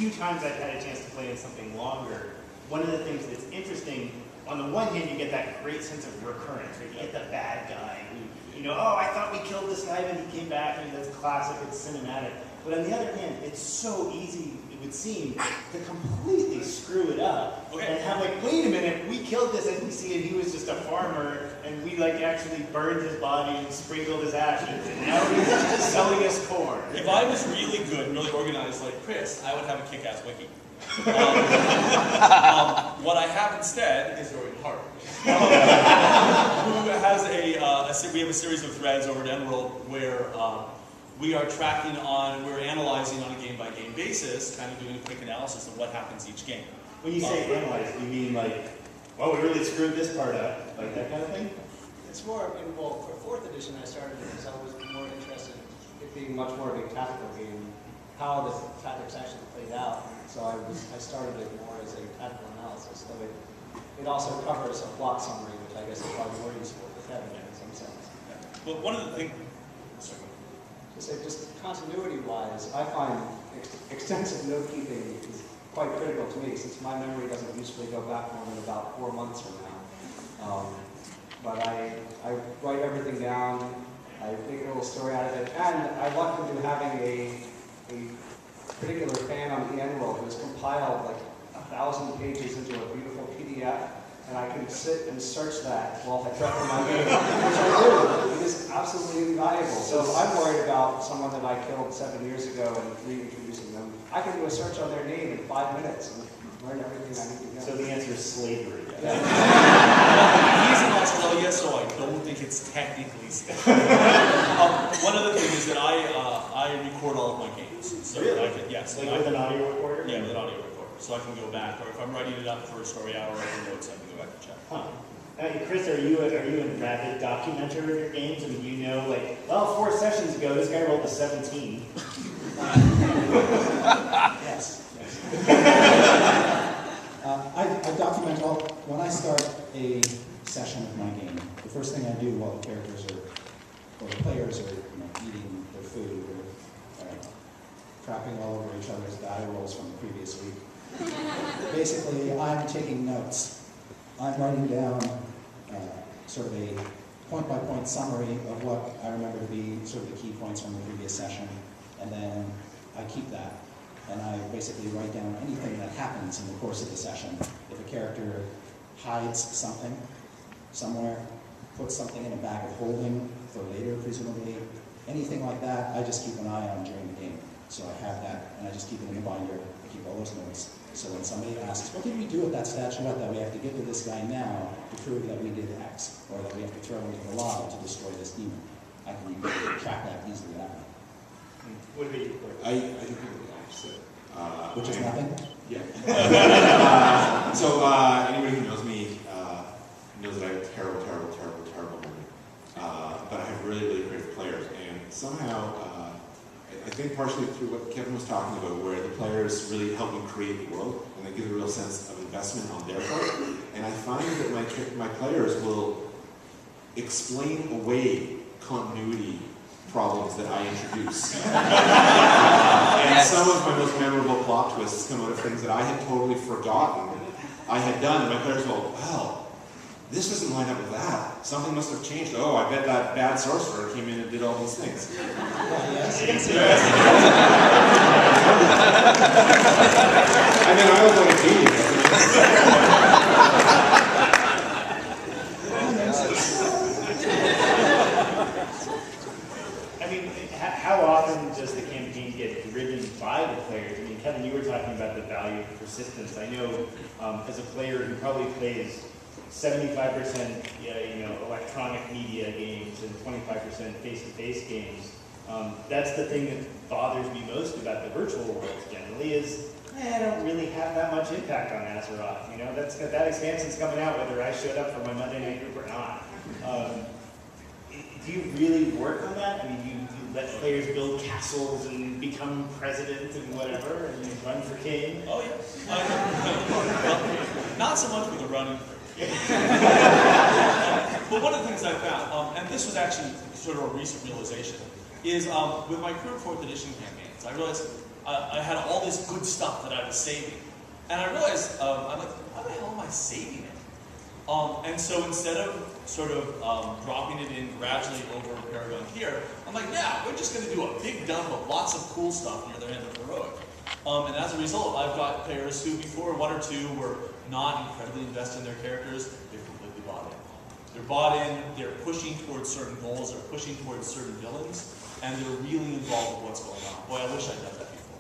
few times I've had a chance to play in something longer, one of the things that's interesting, on the one hand, you get that great sense of recurrence, right? You get the bad guy who, you know, oh, I thought we killed this guy, but he came back, and that's classic, it's cinematic. But on the other hand, it's so easy, it would seem, to completely screw it up and have like, wait a minute, we killed this NPC and he was just a farmer, and we like actually burned his body and sprinkled his ashes, and now he's just selling us corn. If I was really good and really organized like Chris, I would have a kick-ass wiki. What I have instead is Dorian Hart, who has we have a series of threads over at Emerald where we are tracking on, we're analyzing on a game-by-game basis, kind of doing a quick analysis of what happens each game. When you say analyze, do you mean like, well, we really screwed this part up, like that kind of thing? It's more, well, for 4th edition I started because I was more interested in it being much more of a tactical game, how the tactics actually played out. So I started it more as a tactical analysis, though it also covers a plot summary, which I guess is probably more useful for Kevin in some sense. But one of the things, just continuity-wise, I find extensive note-keeping is quite critical to me, since my memory doesn't usually go back more than about 4 months from now. But I write everything down, I make a little story out of it, and I lucked into having a particular fan on the Emerald who has compiled like 1,000 pages into a beautiful PDF, and I can sit and search that while I prep for my game, which I do. It is absolutely invaluable. So if I'm worried about someone that I killed 7 years ago and reintroducing them, I can do a search on their name in 5 minutes and learn everything I need to know. So the answer is slavery. Yeah. He's in Australia, so I don't think it's technically slavery. One other thing is that I record all of my games. So really? I can, yes. Like with an audio recorder? Yeah, with an audio recorder. So I can go back, or if I'm writing it up for a story hour, I can notes, I can go back and check. Huh. Chris, are you a rabid documenter of your games? I mean, you know, like, well, 4 sessions ago, this guy rolled a 17. Yes. I document all, when I start a session of my game, the first thing I do while the characters or the players are eating their food or crapping all over each other's die rolls from the previous week. Basically, I'm taking notes. I'm writing down sort of a point-by-point summary of what I remember to be sort of the key points from the previous session, and then I keep that. And I basically write down anything that happens in the course of the session. If a character hides something somewhere, puts something in a bag of holding for later, presumably, anything like that, I just keep an eye on during the game. So I have that, and I just keep it in the binder. I keep all those notes. So when somebody asks, what did we do with that statuette that we have to give to this guy now to prove that we did X, or that we have to throw into the lava to destroy this demon, I can track that easily that way. What about you? I think the opposite. Which is nothing? Yeah. So anybody who knows me knows that I have terrible memory. But I have really, really creative players, and somehow I think partially through what Kevin was talking about, where the players really help me create the world, and they give a real sense of investment on their part. And I find that my players will explain away continuity problems that I introduce. And some of my most memorable plot twists come out of things that I had totally forgotten I had done, and my players go, well, this doesn't line up with that. Something must have changed. Oh, I bet that bad sorcerer came in and did all these things. And then I was like a genius. I mean, how often does the campaign get driven by the players? I mean, Kevin, you were talking about the value of persistence. I know as a player who probably plays 75% electronic media games and 25% face-to-face games, that's the thing that bothers me most about the virtual worlds generally is I don't really have that much impact on Azeroth. You know, that expansion's coming out whether I showed up for my Monday night group or not. Do you really work on that? I mean, you let players build castles and become president and whatever, and you run for king? Oh, yeah. Well, not so much with the running. But one of the things I found, and this was actually sort of a recent realization, is with my current 4th edition campaigns, I realized I had all this good stuff that I was saving. And I realized, I'm like, why the hell am I saving it? And so instead of sort of dropping it in gradually over Paragon here, I'm like, yeah, we're just going to do a big dump of lots of cool stuff near the end of Heroic. And as a result, I've got players who before 1 or 2 were not incredibly invested in their characters, they're completely bought in. They're bought in, they're pushing towards certain goals, they're pushing towards certain villains, and they're really involved with what's going on. Boy, I wish I'd done that before.